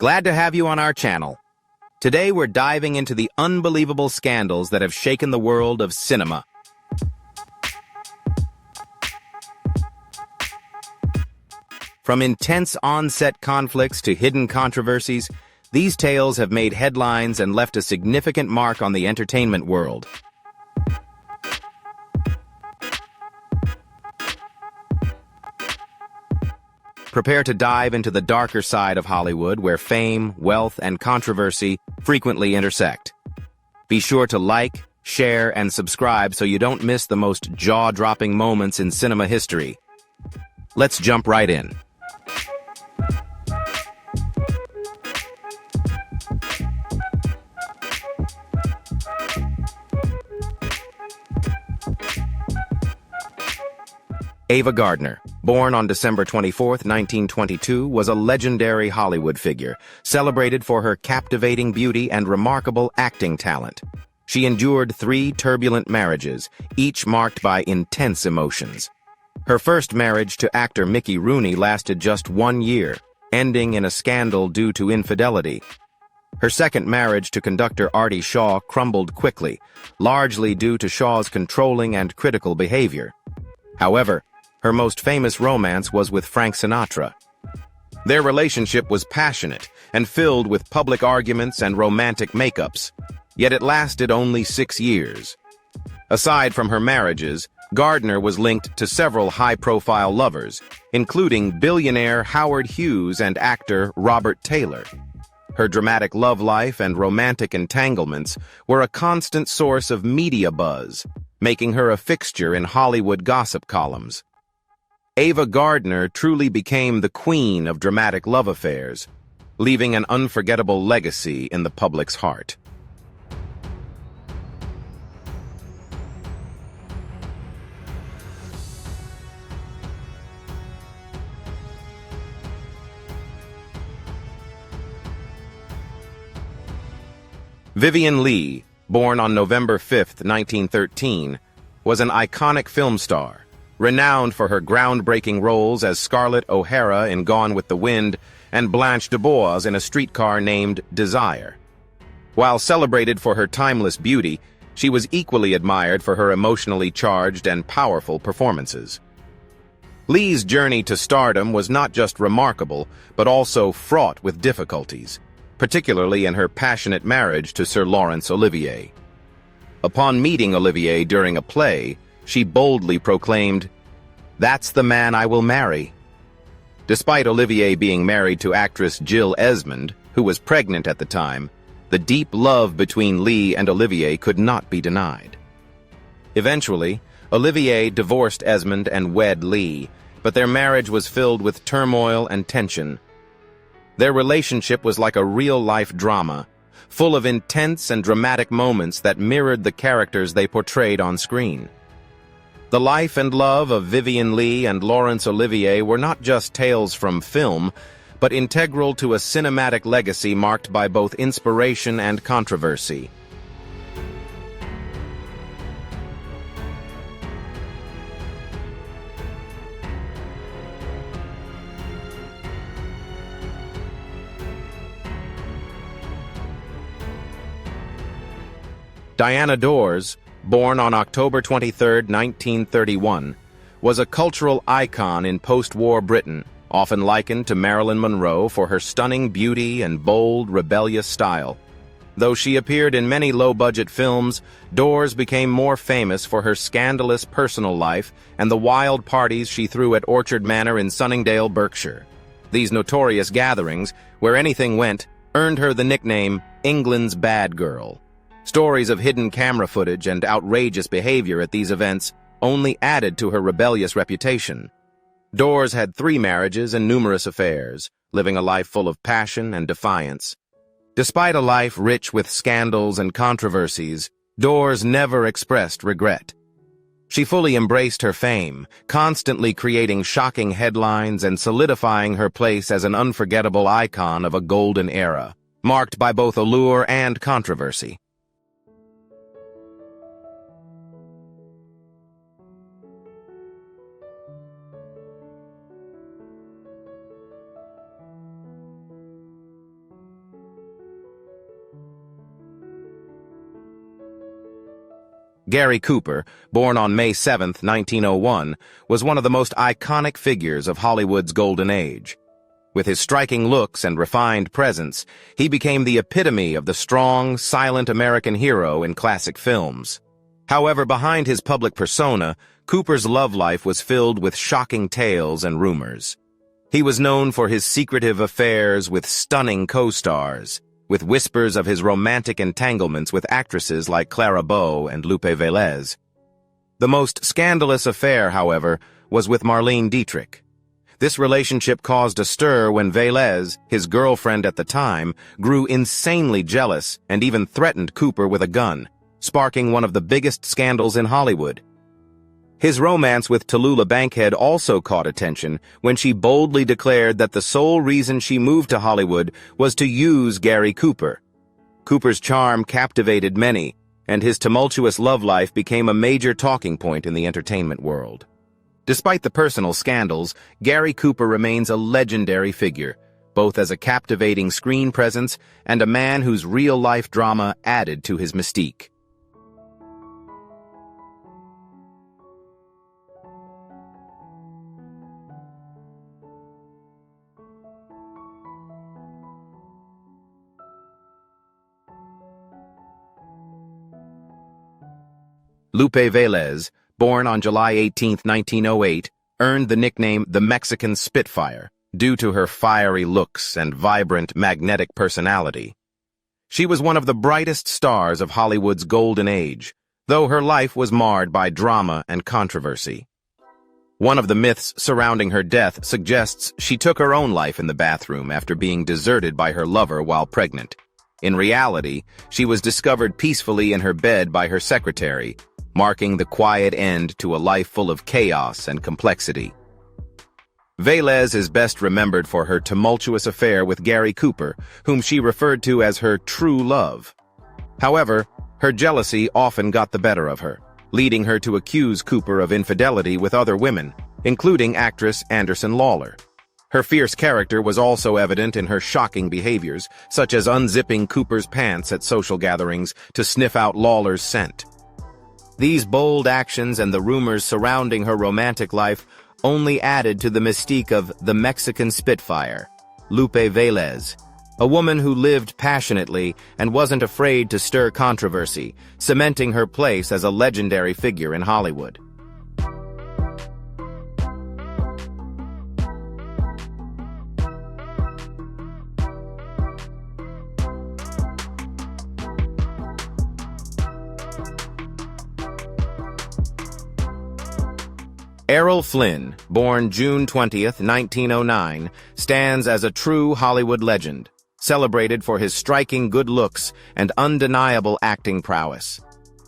Glad to have you on our channel. Today we're diving into the unbelievable scandals that have shaken the world of cinema. From intense on-set conflicts to hidden controversies, these tales have made headlines and left a significant mark on the entertainment world. Prepare to dive into the darker side of Hollywood, where fame, wealth, and controversy frequently intersect. Be sure to like, share, and subscribe so you don't miss the most jaw-dropping moments in cinema history. Let's jump right in. Ava Gardner, born on December 24, 1922, was a legendary Hollywood figure, celebrated for her captivating beauty and remarkable acting talent. She endured 3 turbulent marriages, each marked by intense emotions. Her first marriage to actor Mickey Rooney lasted just 1 year, ending in a scandal due to infidelity. Her second marriage to conductor Artie Shaw crumbled quickly, largely due to Shaw's controlling and critical behavior. However, her most famous romance was with Frank Sinatra. Their relationship was passionate and filled with public arguments and romantic makeups, yet it lasted only 6 years. Aside from her marriages, Gardner was linked to several high-profile lovers, including billionaire Howard Hughes and actor Robert Taylor. Her dramatic love life and romantic entanglements were a constant source of media buzz, making her a fixture in Hollywood gossip columns. Ava Gardner truly became the queen of dramatic love affairs, leaving an unforgettable legacy in the public's heart. Vivien Leigh, born on November 5, 1913, was an iconic film star, renowned for her groundbreaking roles as Scarlett O'Hara in Gone with the Wind and Blanche DuBois in A Streetcar Named Desire. While celebrated for her timeless beauty, she was equally admired for her emotionally charged and powerful performances. Leigh's journey to stardom was not just remarkable, but also fraught with difficulties, particularly in her passionate marriage to Sir Laurence Olivier. Upon meeting Olivier during a play, she boldly proclaimed, "That's the man I will marry." Despite Olivier being married to actress Jill Esmond, who was pregnant at the time, the deep love between Leigh and Olivier could not be denied. Eventually, Olivier divorced Esmond and wed Leigh, but their marriage was filled with turmoil and tension. Their relationship was like a real-life drama, full of intense and dramatic moments that mirrored the characters they portrayed on screen. The life and love of Vivien Leigh and Laurence Olivier were not just tales from film, but integral to a cinematic legacy marked by both inspiration and controversy. Diana Dors, born on October 23, 1931, was a cultural icon in post-war Britain, often likened to Marilyn Monroe for her stunning beauty and bold, rebellious style. Though she appeared in many low-budget films, Dors became more famous for her scandalous personal life and the wild parties she threw at Orchard Manor in Sunningdale, Berkshire. These notorious gatherings, where anything went, earned her the nickname England's Bad Girl. Stories of hidden camera footage and outrageous behavior at these events only added to her rebellious reputation. Dors had 3 marriages and numerous affairs, living a life full of passion and defiance. Despite a life rich with scandals and controversies, Dors never expressed regret. She fully embraced her fame, constantly creating shocking headlines and solidifying her place as an unforgettable icon of a golden era, marked by both allure and controversy. Gary Cooper, born on May 7, 1901, was one of the most iconic figures of Hollywood's golden age. With his striking looks and refined presence, he became the epitome of the strong, silent American hero in classic films. However, behind his public persona, Cooper's love life was filled with shocking tales and rumors. He was known for his secretive affairs with stunning co-stars, with whispers of his romantic entanglements with actresses like Clara Bow and Lupe Velez. The most scandalous affair, however, was with Marlene Dietrich. This relationship caused a stir when Velez, his girlfriend at the time, grew insanely jealous and even threatened Cooper with a gun, sparking one of the biggest scandals in Hollywood. His romance with Tallulah Bankhead also caught attention when she boldly declared that the sole reason she moved to Hollywood was to use Gary Cooper. Cooper's charm captivated many, and his tumultuous love life became a major talking point in the entertainment world. Despite the personal scandals, Gary Cooper remains a legendary figure, both as a captivating screen presence and a man whose real-life drama added to his mystique. Lupe Velez, born on July 18, 1908, earned the nickname the Mexican Spitfire due to her fiery looks and vibrant, magnetic personality. She was one of the brightest stars of Hollywood's golden age, though her life was marred by drama and controversy. One of the myths surrounding her death suggests she took her own life in the bathroom after being deserted by her lover while pregnant. In reality, she was discovered peacefully in her bed by her secretary, marking the quiet end to a life full of chaos and complexity. Velez is best remembered for her tumultuous affair with Gary Cooper, whom she referred to as her true love. However, her jealousy often got the better of her, leading her to accuse Cooper of infidelity with other women, including actress Anderson Lawler. Her fierce character was also evident in her shocking behaviors, such as unzipping Cooper's pants at social gatherings to sniff out Lawler's scent. These bold actions and the rumors surrounding her romantic life only added to the mystique of the Mexican Spitfire, Lupe Velez, a woman who lived passionately and wasn't afraid to stir controversy, cementing her place as a legendary figure in Hollywood. Errol Flynn, born June 20, 1909, stands as a true Hollywood legend, celebrated for his striking good looks and undeniable acting prowess.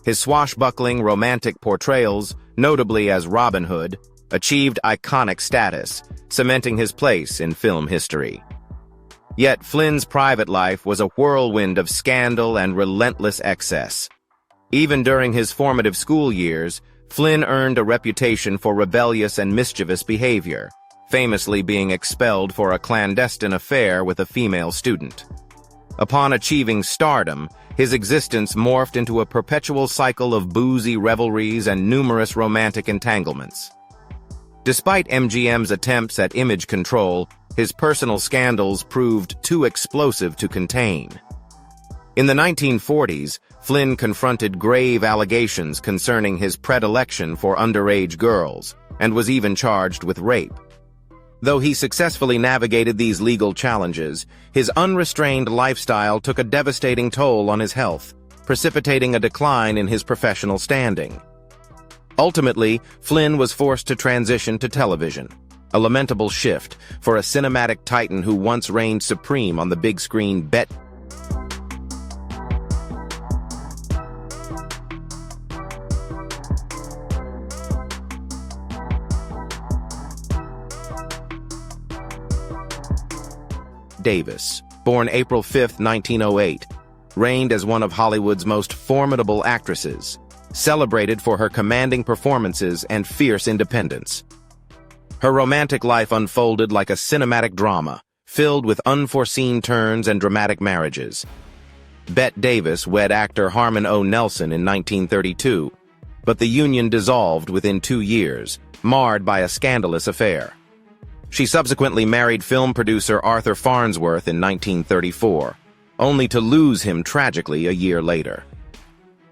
His swashbuckling romantic portrayals, notably as Robin Hood, achieved iconic status, cementing his place in film history. Yet Flynn's private life was a whirlwind of scandal and relentless excess. Even during his formative school years, Flynn earned a reputation for rebellious and mischievous behavior, famously being expelled for a clandestine affair with a female student. Upon achieving stardom, his existence morphed into a perpetual cycle of boozy revelries and numerous romantic entanglements. Despite MGM's attempts at image control, his personal scandals proved too explosive to contain. In the 1940s, Flynn confronted grave allegations concerning his predilection for underage girls, and was even charged with rape. Though he successfully navigated these legal challenges, his unrestrained lifestyle took a devastating toll on his health, precipitating a decline in his professional standing. Ultimately, Flynn was forced to transition to television, a lamentable shift for a cinematic titan who once reigned supreme on the big screen. Bette Davis, born April 5, 1908, reigned as one of Hollywood's most formidable actresses, celebrated for her commanding performances and fierce independence. Her romantic life unfolded like a cinematic drama, filled with unforeseen turns and dramatic marriages. Bette Davis wed actor Harmon O. Nelson in 1932, but the union dissolved within 2 years, marred by a scandalous affair. She subsequently married film producer Arthur Farnsworth in 1934, only to lose him tragically a year later.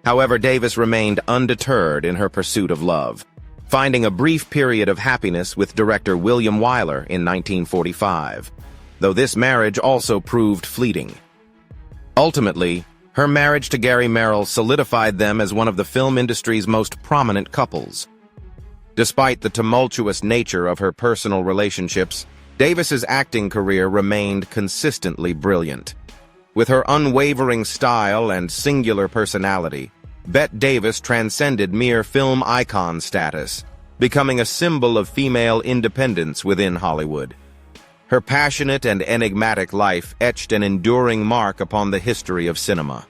However, Davis remained undeterred in her pursuit of love, finding a brief period of happiness with director William Wyler in 1945, though this marriage also proved fleeting. Ultimately, her marriage to Gary Merrill solidified them as one of the film industry's most prominent couples. Despite the tumultuous nature of her personal relationships, Davis's acting career remained consistently brilliant. With her unwavering style and singular personality, Bette Davis transcended mere film icon status, becoming a symbol of female independence within Hollywood. Her passionate and enigmatic life etched an enduring mark upon the history of cinema.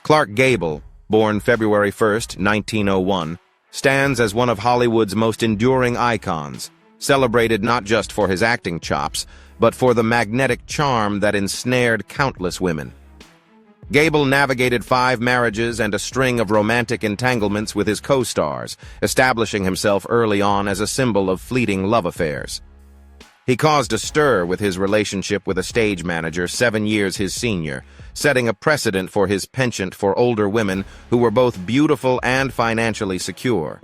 Clark Gable, born February 1, 1901, stands as one of Hollywood's most enduring icons, celebrated not just for his acting chops, but for the magnetic charm that ensnared countless women. Gable navigated 5 marriages and a string of romantic entanglements with his co-stars, establishing himself early on as a symbol of fleeting love affairs. He caused a stir with his relationship with a stage manager 7 years his senior, setting a precedent for his penchant for older women who were both beautiful and financially secure.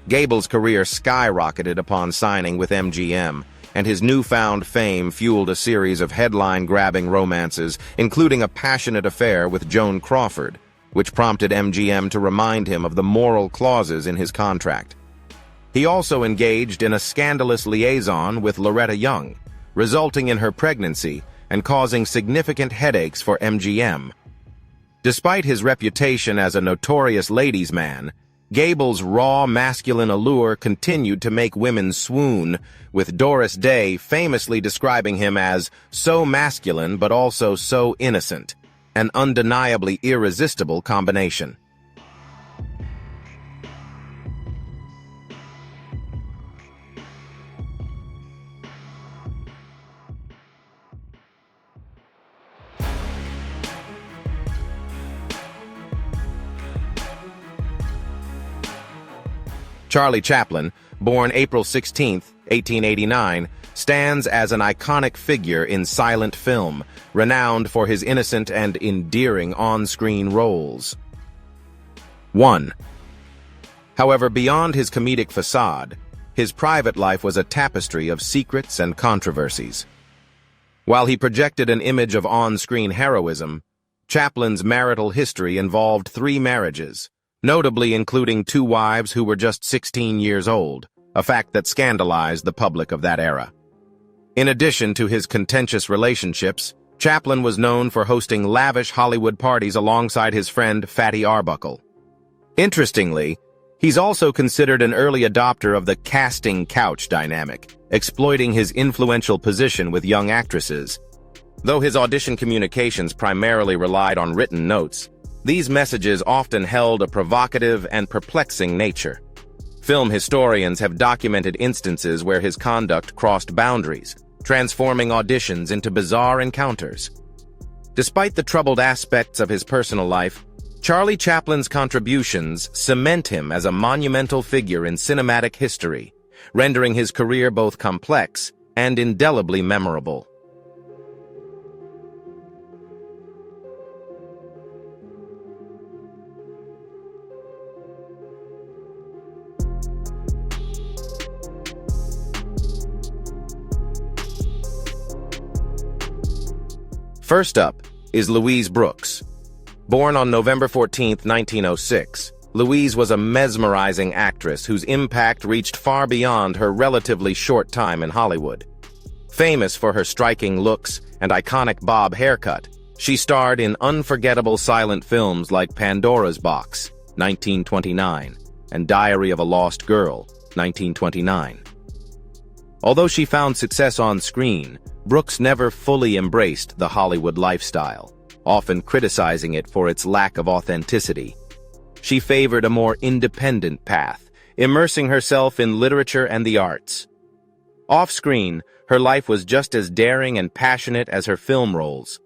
Gable's career skyrocketed upon signing with MGM, and his newfound fame fueled a series of headline-grabbing romances, including a passionate affair with Joan Crawford, which prompted MGM to remind him of the moral clauses in his contract. He also engaged in a scandalous liaison with Loretta Young, resulting in her pregnancy and causing significant headaches for MGM. Despite his reputation as a notorious ladies' man, Gable's raw masculine allure continued to make women swoon, with Doris Day famously describing him as so masculine but also so innocent, an undeniably irresistible combination. Charlie Chaplin, born April 16, 1889, stands as an iconic figure in silent film, renowned for his innocent and endearing on-screen roles. 1. However, beyond his comedic facade, his private life was a tapestry of secrets and controversies. While he projected an image of on-screen heroism, Chaplin's marital history involved 3 marriages, notably including 2 wives who were just 16 years old, a fact that scandalized the public of that era. In addition to his contentious relationships, Chaplin was known for hosting lavish Hollywood parties alongside his friend Fatty Arbuckle. Interestingly, he's also considered an early adopter of the casting couch dynamic, exploiting his influential position with young actresses. Though his audition communications primarily relied on written notes, these messages often held a provocative and perplexing nature. Film historians have documented instances where his conduct crossed boundaries, transforming auditions into bizarre encounters. Despite the troubled aspects of his personal life, Charlie Chaplin's contributions cement him as a monumental figure in cinematic history, rendering his career both complex and indelibly memorable. First up is Louise Brooks. Born on November 14, 1906, Louise was a mesmerizing actress whose impact reached far beyond her relatively short time in Hollywood. Famous for her striking looks and iconic bob haircut, she starred in unforgettable silent films like Pandora's Box, 1929, and Diary of a Lost Girl, 1929. Although she found success on screen, Brooks never fully embraced the Hollywood lifestyle, often criticizing it for its lack of authenticity. She favored a more independent path, immersing herself in literature and the arts. Off-screen, her life was just as daring and passionate as her film roles.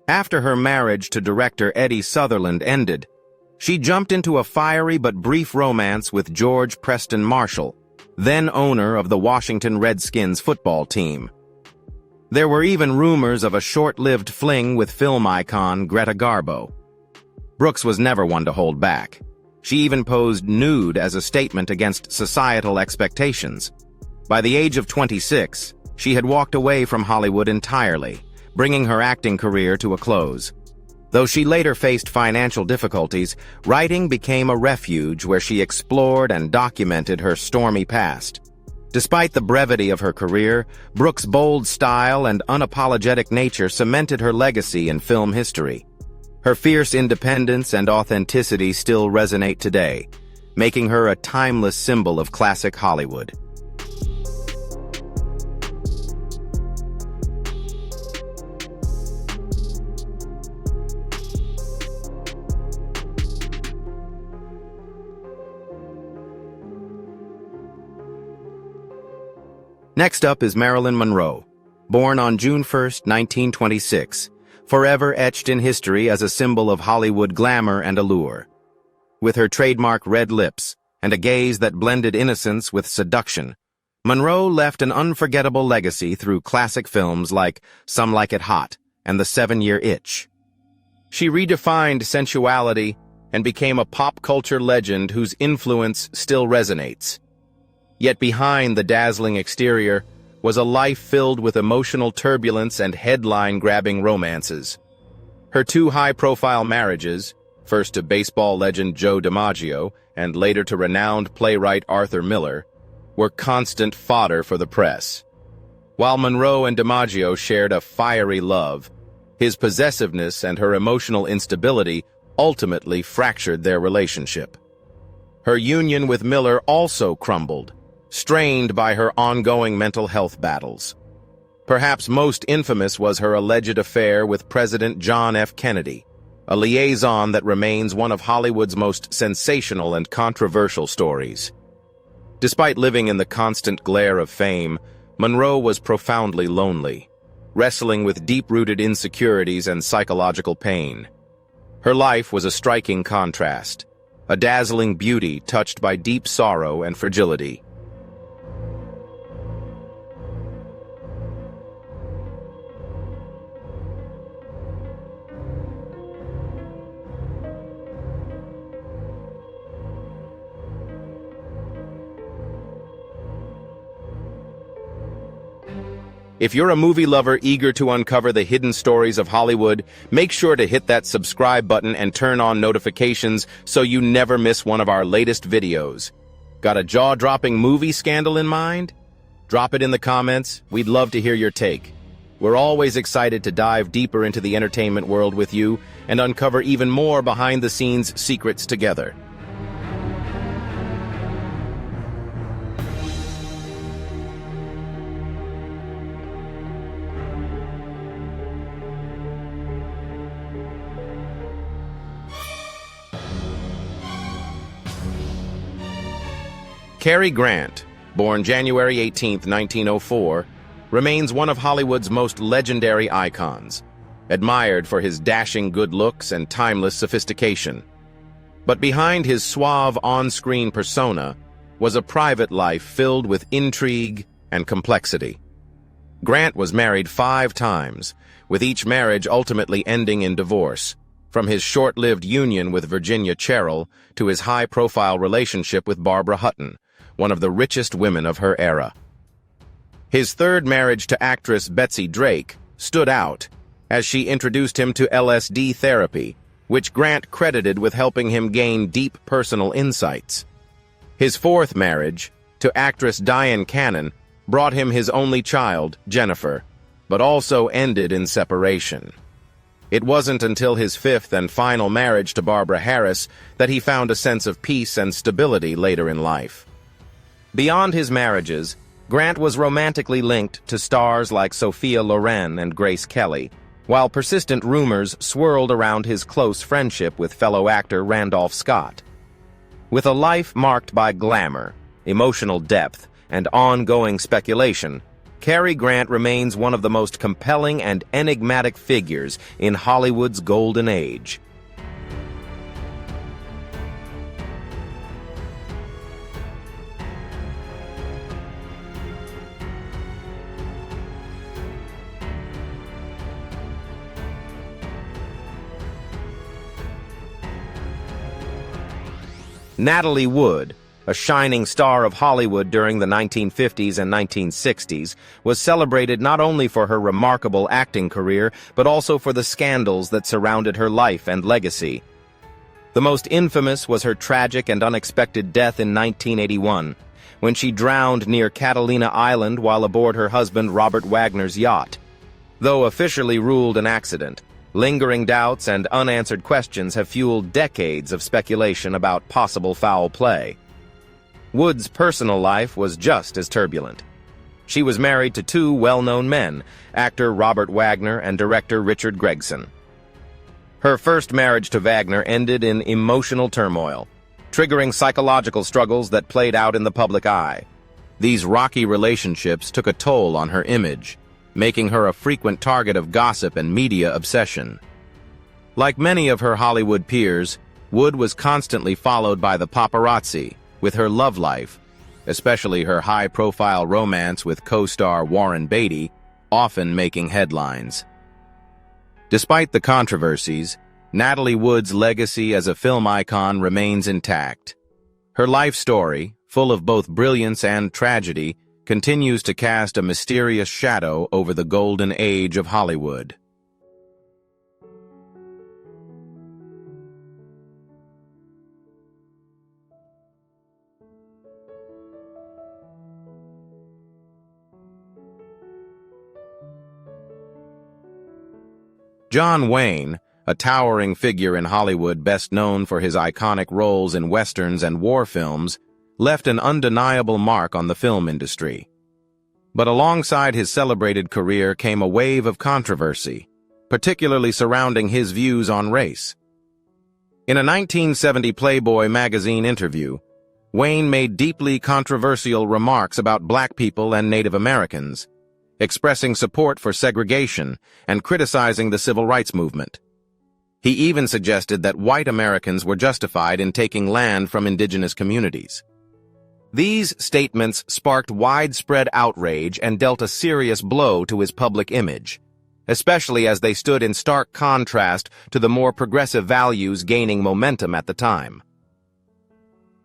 After her marriage to director Eddie Sutherland ended, she jumped into a fiery but brief romance with George Preston Marshall, then owner of the Washington Redskins football team. There were even rumors of a short-lived fling with film icon Greta Garbo. Brooks was never one to hold back. She even posed nude as a statement against societal expectations. By the age of 26, she had walked away from Hollywood entirely, bringing her acting career to a close. Though she later faced financial difficulties, writing became a refuge where she explored and documented her stormy past. Despite the brevity of her career, Brooks' bold style and unapologetic nature cemented her legacy in film history. Her fierce independence and authenticity still resonate today, making her a timeless symbol of classic Hollywood. Next up is Marilyn Monroe, born on June 1, 1926, forever etched in history as a symbol of Hollywood glamour and allure. With her trademark red lips and a gaze that blended innocence with seduction, Monroe left an unforgettable legacy through classic films like Some Like It Hot and The 7-Year Itch. She redefined sensuality and became a pop culture legend whose influence still resonates. Yet behind the dazzling exterior was a life filled with emotional turbulence and headline-grabbing romances. Her two high-profile marriages, first to baseball legend Joe DiMaggio and later to renowned playwright Arthur Miller, were constant fodder for the press. While Monroe and DiMaggio shared a fiery love, his possessiveness and her emotional instability ultimately fractured their relationship. Her union with Miller also crumbled, strained by her ongoing mental health battles. Perhaps most infamous was her alleged affair with President John F. Kennedy, a liaison that remains one of Hollywood's most sensational and controversial stories. Despite living in the constant glare of fame, Monroe was profoundly lonely, wrestling with deep-rooted insecurities and psychological pain. Her life was a striking contrast, a dazzling beauty touched by deep sorrow and fragility. If you're a movie lover eager to uncover the hidden stories of Hollywood, make sure to hit that subscribe button and turn on notifications so you never miss one of our latest videos. Got a jaw-dropping movie scandal in mind? Drop it in the comments. We'd love to hear your take. We're always excited to dive deeper into the entertainment world with you and uncover even more behind-the-scenes secrets together. Cary Grant, born January 18, 1904, remains one of Hollywood's most legendary icons, admired for his dashing good looks and timeless sophistication. But behind his suave on-screen persona was a private life filled with intrigue and complexity. Grant was married 5 times, with each marriage ultimately ending in divorce, from his short-lived union with Virginia Cherrill to his high-profile relationship with Barbara Hutton, one of the richest women of her era. His third marriage to actress Betsy Drake stood out, as she introduced him to LSD therapy, which Grant credited with helping him gain deep personal insights. His fourth marriage, to actress Diane Cannon, brought him his only child, Jennifer, but also ended in separation. It wasn't until his fifth and final marriage to Barbara Harris that he found a sense of peace and stability later in life. Beyond his marriages, Grant was romantically linked to stars like Sophia Loren and Grace Kelly, while persistent rumors swirled around his close friendship with fellow actor Randolph Scott. With a life marked by glamour, emotional depth, and ongoing speculation, Cary Grant remains one of the most compelling and enigmatic figures in Hollywood's golden age. Natalie Wood, a shining star of Hollywood during the 1950s and 1960s, was celebrated not only for her remarkable acting career, but also for the scandals that surrounded her life and legacy. The most infamous was her tragic and unexpected death in 1981, when she drowned near Catalina Island while aboard her husband Robert Wagner's yacht. Though officially ruled an accident, lingering doubts and unanswered questions have fueled decades of speculation about possible foul play. Wood's personal life was just as turbulent. She was married to two well-known men, actor Robert Wagner and director Richard Gregson. Her first marriage to Wagner ended in emotional turmoil, triggering psychological struggles that played out in the public eye. These rocky relationships took a toll on her image, making her a frequent target of gossip and media obsession. Like many of her Hollywood peers, Wood was constantly followed by the paparazzi with her love life, especially her high-profile romance with co-star Warren Beatty, often making headlines. Despite the controversies, Natalie Wood's legacy as a film icon remains intact. Her life story, full of both brilliance and tragedy, continues to cast a mysterious shadow over the golden age of Hollywood. John Wayne, a towering figure in Hollywood best known for his iconic roles in westerns and war films, left an undeniable mark on the film industry. But alongside his celebrated career came a wave of controversy, particularly surrounding his views on race. In a 1970 Playboy magazine interview, Wayne made deeply controversial remarks about black people and Native Americans, expressing support for segregation and criticizing the civil rights movement. He even suggested that white Americans were justified in taking land from indigenous communities. These statements sparked widespread outrage and dealt a serious blow to his public image, especially as they stood in stark contrast to the more progressive values gaining momentum at the time.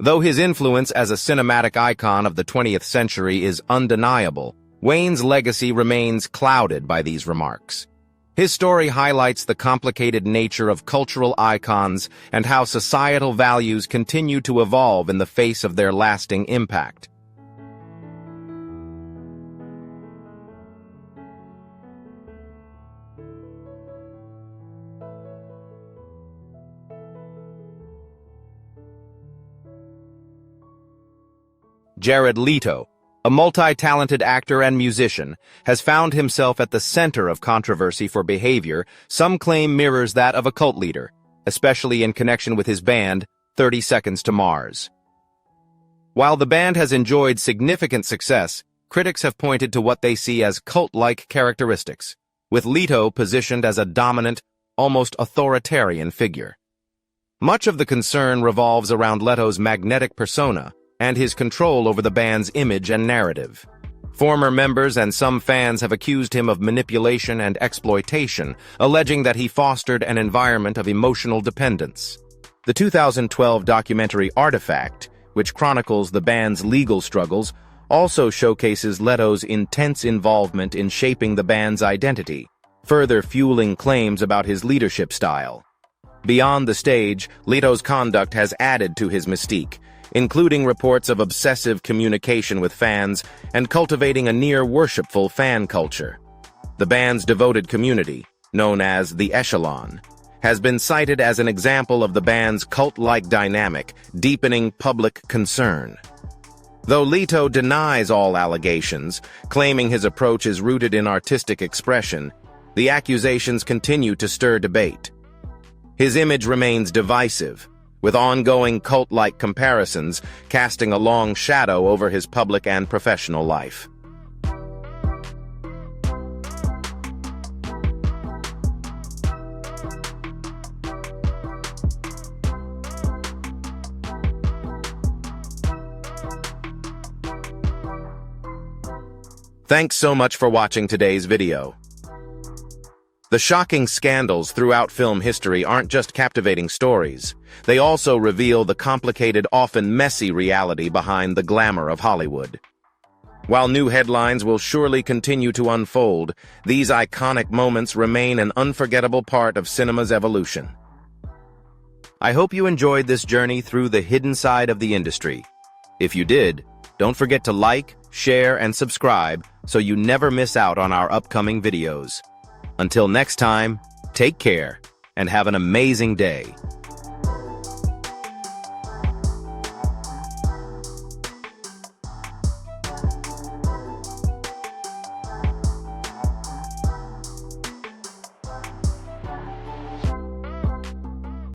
Though his influence as a cinematic icon of the 20th century is undeniable, Wayne's legacy remains clouded by these remarks. His story highlights the complicated nature of cultural icons and how societal values continue to evolve in the face of their lasting impact. Jared Leto, a multi-talented actor and musician, has found himself at the center of controversy for behavior some claim mirrors that of a cult leader, especially in connection with his band, 30 Seconds to Mars. While the band has enjoyed significant success, critics have pointed to what they see as cult-like characteristics, with Leto positioned as a dominant, almost authoritarian figure. Much of the concern revolves around Leto's magnetic persona and his control over the band's image and narrative. Former members and some fans have accused him of manipulation and exploitation, alleging that he fostered an environment of emotional dependence. The 2012 documentary Artifact, which chronicles the band's legal struggles, also showcases Leto's intense involvement in shaping the band's identity, further fueling claims about his leadership style. Beyond the stage, Leto's conduct has added to his mystique, including reports of obsessive communication with fans and cultivating a near-worshipful fan culture. The band's devoted community, known as the Echelon, has been cited as an example of the band's cult-like dynamic, deepening public concern. Though Leto denies all allegations, claiming his approach is rooted in artistic expression, the accusations continue to stir debate. His image remains divisive, with ongoing cult-like comparisons casting a long shadow over his public and professional life. Thanks so much for watching today's video. The shocking scandals throughout film history aren't just captivating stories. They also reveal the complicated, often messy reality behind the glamour of Hollywood. While new headlines will surely continue to unfold, these iconic moments remain an unforgettable part of cinema's evolution. I hope you enjoyed this journey through the hidden side of the industry. If you did, don't forget to like, share, and subscribe so you never miss out on our upcoming videos. Until next time, take care and have an amazing day.